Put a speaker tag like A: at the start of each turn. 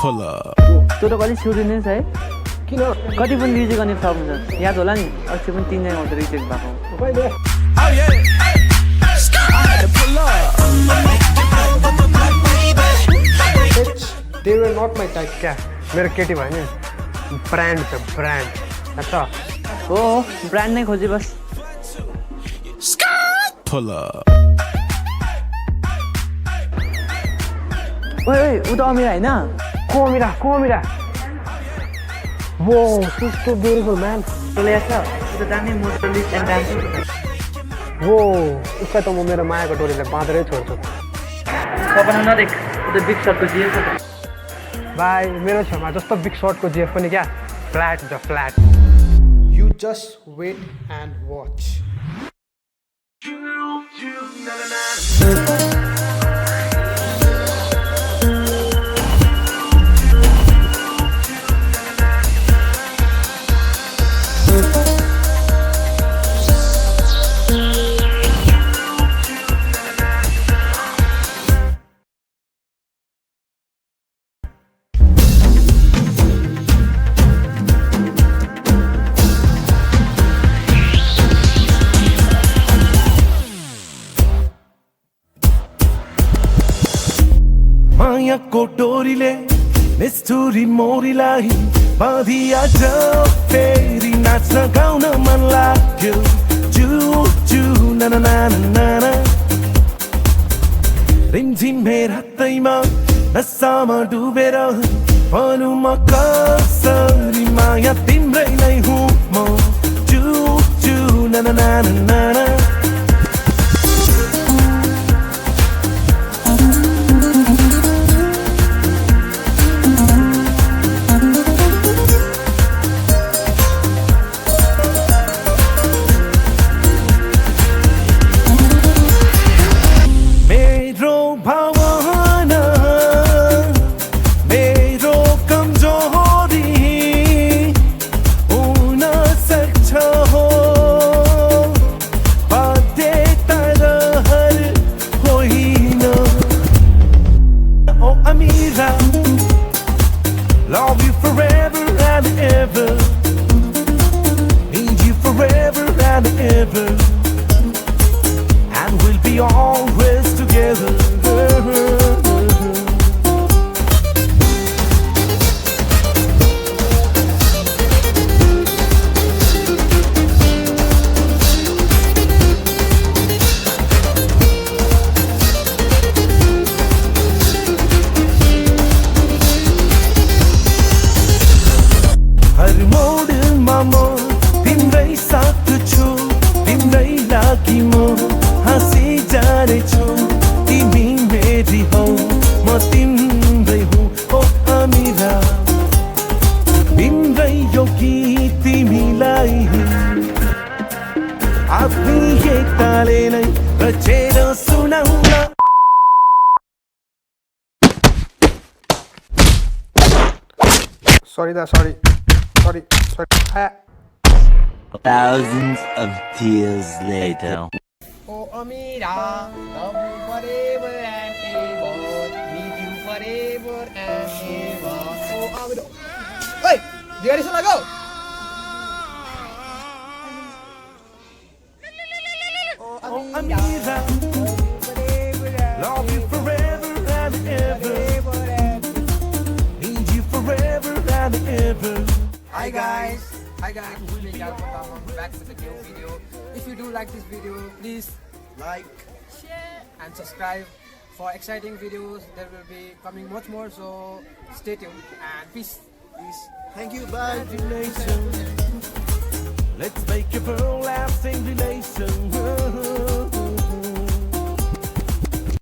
A: त्यो त कति सुरु नै छ है
B: किन
A: कति पनि रिजेक्ट गर्ने थप हुन्छ याद होला नि अस्ति पनि 3 जना मात्रै रिजेक्ट भएको
B: कहिले they were not my type क्या मेरो केटी भयो नि ब्रान्ड छ ब्रान्ड अच्छा
A: हो ब्रान्ड नै खोजे बस ओए ओए उ त अमिरा हैन
B: कोमिरा वो she's so beautiful man
A: तँलाई याद छ उ त दामी मोडलिस्ट एन्ड डान्सर
B: वो उसलाई त म मेरो मायाको डोरीले बाँधेरै छोड्छु
A: सपना नदेख उ त बिग शटको जिएफ छ
B: भाइ मेरो छेउमा जस्तो बिग सर्टको जेफ पनि क्या फ्ल्याट हुन्छ flat you just wait and watch
C: मायाको डोरीले निष्ठुरी मोरीलाई बाँधिया जाऊ फेरि नाच्न गाउन मन लाग्यो जु जु नाना नाना नाना रिमझिमे रातैमा नसामा डुबेर भनौँ म कसरी माया तिम्रै नै हुँ म जु जु नाना नाना नाना Love you forever and ever. Need you forever and ever. And we'll be always together. तिम्रै साथ छु तिम्रै लागि म हाँसी जानेछु तिमी मेरी हौ म तिम्रै हुँ ओ अमिरा तिम्रै यो गीत तिमीलाई आफ्नै एकताले नै रचेर सुनाउन
B: sorry
D: Thousands of tears later.
B: Oh Amira, love you forever and ever. Need you forever and ever. Oh Amira. Hey, Diari sana go.
C: Oh Amira, love you forever and ever. Need you forever and ever.
B: Hi guys, we are back with a new video. If you do like this video, please like, share and subscribe for exciting videos. There will be coming much more, so stay tuned and peace.
D: Thank you, bye.
C: Let's make a everlasting relation.